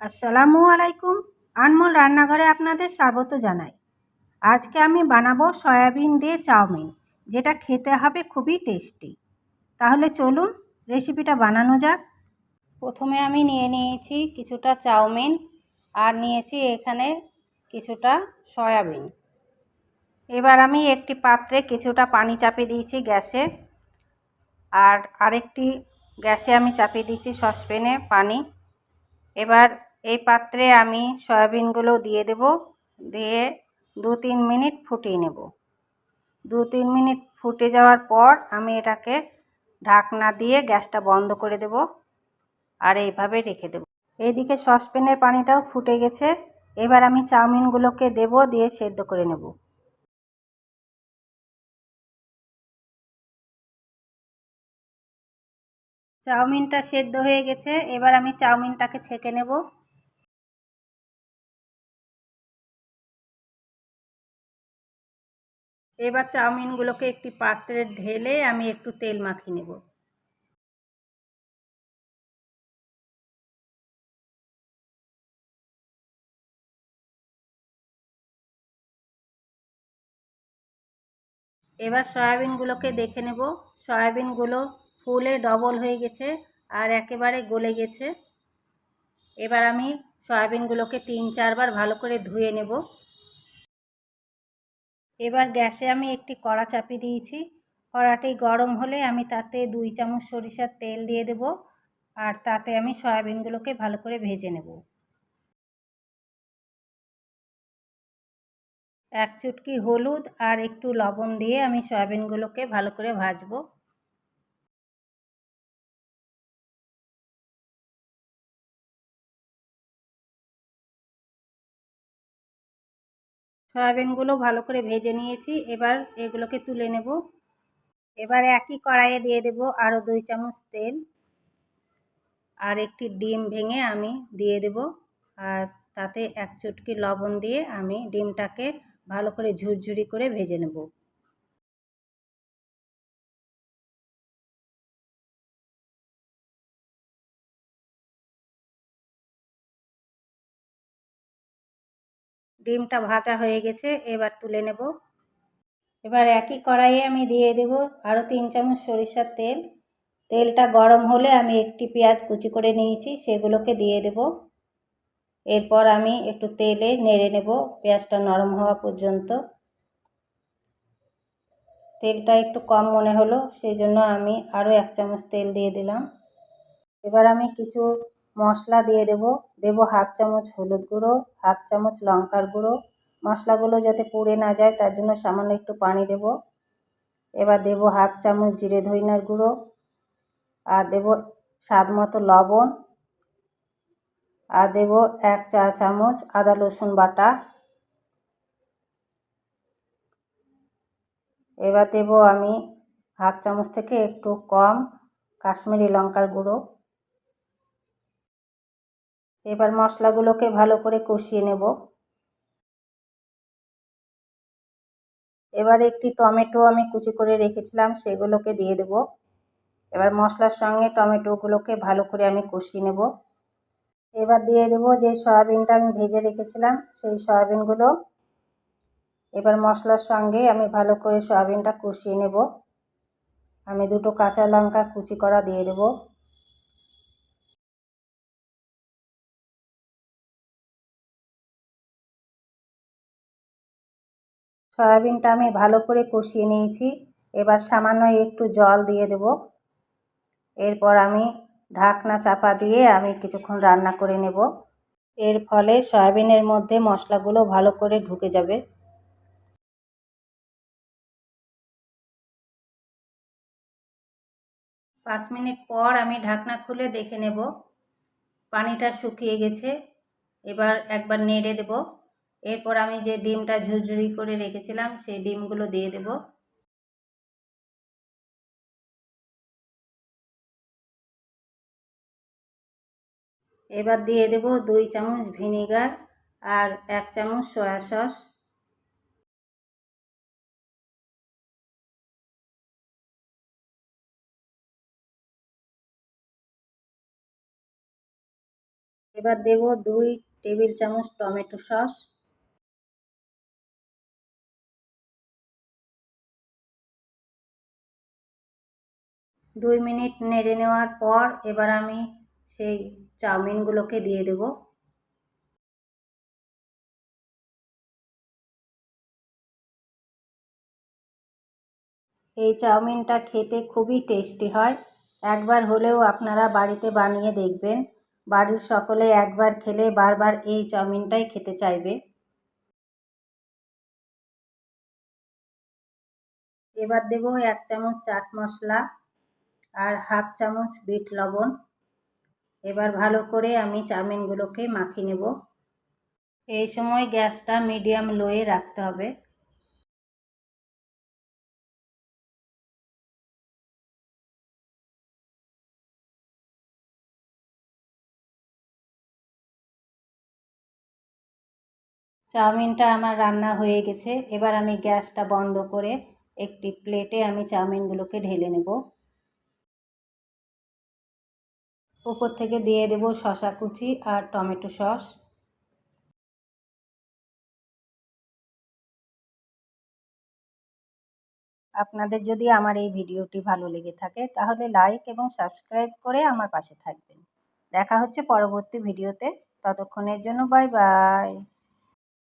আসসালামু আলাইকুম। আনমোল রান্নাঘরে আপনাদের স্বাগত জানাই। আজকে আমি বানাবো সয়াবিন দিয়ে চাউমিন, যেটা খেতে হবে খুবই টেস্টি। তাহলে চলুন রেসিপিটা বানানো যাক। প্রথমে আমি নিয়ে নিয়েছি কিছুটা চাউমিন আর নিয়েছি এখানে কিছুটা সয়াবিন। এবার আমি একটি পাত্রে কিছুটা পানি চাপিয়ে দিয়েছি গ্যাসে, আর আরেকটি গ্যাসে আমি চাপিয়ে দিয়েছি সসপ্যানে পানি। এবার এই পাত্রে আমি সয়াবিনগুলো দিয়ে দেব, দিয়ে 2-3 মিনিট ফুটিয়ে নেব। 2-3 মিনিট ফুটে যাওয়ার পর আমি এটাকে ঢাকনা দিয়ে গ্যাসটা বন্ধ করে দেব আর এইভাবে রেখে দেব। এইদিকে সসপ্যানের পানিটাও ফুটে গেছে। এবার আমি চাউমিনগুলোকে দেব, দিয়ে সেদ্ধ করে নেব। চাউমিনটা সেদ্ধ হয়ে গেছে। এবার আমি চাউমিনটাকে ছেঁকে নেব। এবার চাউমিনগুলোকে একটি পাত্রে ঢেলে আমি একটু তেল মাখিয়ে নেব। এবার সয়াবিনগুলোকে দেখে নেব। সয়াবিনগুলো ফুলে ডবল হয়ে গেছে আর একেবারে গলে গেছে। এবার আমি সয়াবিনগুলোকে 3-4 বার ভালো করে ধুয়ে নেব। এবার গ্যাসে আমি একটি কড়া চাপিয়ে দিয়েছি। কড়াটি গরম হলে আমি তাতে 2 চামচ সরিষার তেল দিয়ে দেব, আর তাতে আমি সয়াবিনগুলোকে ভালো করে ভেজে নেব। 1 চুটকি হলুদ আর একটু লবণ দিয়ে আমি সয়াবিনগুলোকে ভালো করে ভাজবো। সয়াবিনগুলো ভালো করে ভেজে নিয়েছি। এবার এগুলোকে তুলে নেব। এবার একই কড়াইয়ে দিয়ে দেব আরও 2 চামচ তেল, আর একটি ডিম ভেঙে আমি দিয়ে দেব, আর তাতে 1 চুটকি লবণ দিয়ে আমি ডিমটাকে ভালো করে ঝুরঝুরি করে ভেজে নেব। ডিমটা ভাজা হয়ে গেছে, এবার তুলে নেব। এবার একই কড়াইয়ে আমি দিয়ে দেব আরও 3 চামচ সরিষার তেল। তেলটা গরম হলে আমি একটি পেঁয়াজ কুচি করে নিয়েছি, সেগুলোকে দিয়ে দেব। এরপর আমি একটু তেলে নেড়ে নেব পেঁয়াজটা নরম হওয়া পর্যন্ত। তেলটা একটু কম মনে হলো, সেই জন্য আমি আরও 1 চামচ তেল দিয়ে দিলাম। এবার আমি কিছু মশলা দিয়ে দেব। 1/2 চামচ হলুদ গুঁড়ো, 1/2 চামচ লঙ্কার গুঁড়ো। মশলাগুলো যাতে পুড়ে না যায় তার জন্য সামান্য একটু পানি দেব। এবার দেব 1/2 চামচ জিরে ধইনার গুঁড়ো, আর দেব স্বাদ মতো লবণ, আর দেব 1 চা চামচ আদা রসুন বাটা। এবার দেব আমি 1/2 চামচ থেকে একটু কম কাশ্মীরি লঙ্কার গুঁড়ো। এবার মশলাগুলোকে ভালো করে কষিয়ে নেব। এবার একটি টমেটো আমি কুচি করে রেখেছিলাম, সেগুলোকে দিয়ে দেব। এবার মশলার সঙ্গে টমেটোগুলোকে ভালো করে আমি কষিয়ে নেব। এবার দিয়ে দেব যে সয়াবিনটা আমি ভেজে রেখেছিলাম, সেই সয়াবিনগুলো। এবার মশলার সঙ্গে আমি ভালো করে সয়াবিনটা কষিয়ে নেব। আমি 2টো কাঁচা লঙ্কা কুচি করা দিয়ে দেব। সয়াবিনটা আমি ভালো করে কষিয়ে নিয়েছি। এবার সামান্য একটু জল দিয়ে দেব। এরপর আমি ঢাকনা চাপা দিয়ে আমি কিছুক্ষণ রান্না করে নেব। এর ফলে সয়াবিনের মধ্যে মশলাগুলো ভালো করে ঢুকে যাবে। 5 মিনিট পর আমি ঢাকনা খুলে দেখে নেব, পানিটা শুকিয়ে গেছে। এবার একবার নেড়ে দেব। এরপর আমি যে ডিমটা ঝুরঝুরি করে রেখেছিলাম সেই ডিমগুলো দিয়ে দেব। এবার দিয়ে দেব 2 চামচ ভিনেগার আর 1 চামচ সয়া সস। এবার দেব 2 টেবিল চামচ টমেটো সস, 2 মিনিট নেড়ে নেওয়ার পর এবার আমি সেই চাউমিনগুলোকে দিয়ে দেব। এই চাউমিনটা খেতে খুবই টেস্টি হয়। একবার হলেও আপনারা বাড়িতে বানিয়ে দেখবেন। বাড়ির সকলে একবার খেলে বারবার এই চাউমিনটাই খেতে চাইবে। এবার দেব 1 চামচ চাট মশলা আর হাফ চামচ বিট লবণ। এবার ভালো করে আমি চাউমিনগুলোকে মাখিয়ে নেব। এই সময় গ্যাসটা মিডিয়াম লোয়ে রাখতে হবে। চাউমিনটা আমার রান্না হয়ে গেছে। এবার আমি গ্যাসটা বন্ধ করে একটি প্লেটে আমি চাউমিনগুলোকে ঢেলে নেব। উপর থেকে দিয়ে দেব শসা কুচি আর টমেটো সস। আপনাদের যদি আমার এই ভিডিওটি ভালো লেগে থাকে তাহলে লাইক এবং সাবস্ক্রাইব করে আমার পাশে থাকবেন। দেখা হচ্ছে পরবর্তী ভিডিওতে। ততক্ষণের জন্য বাই বাই।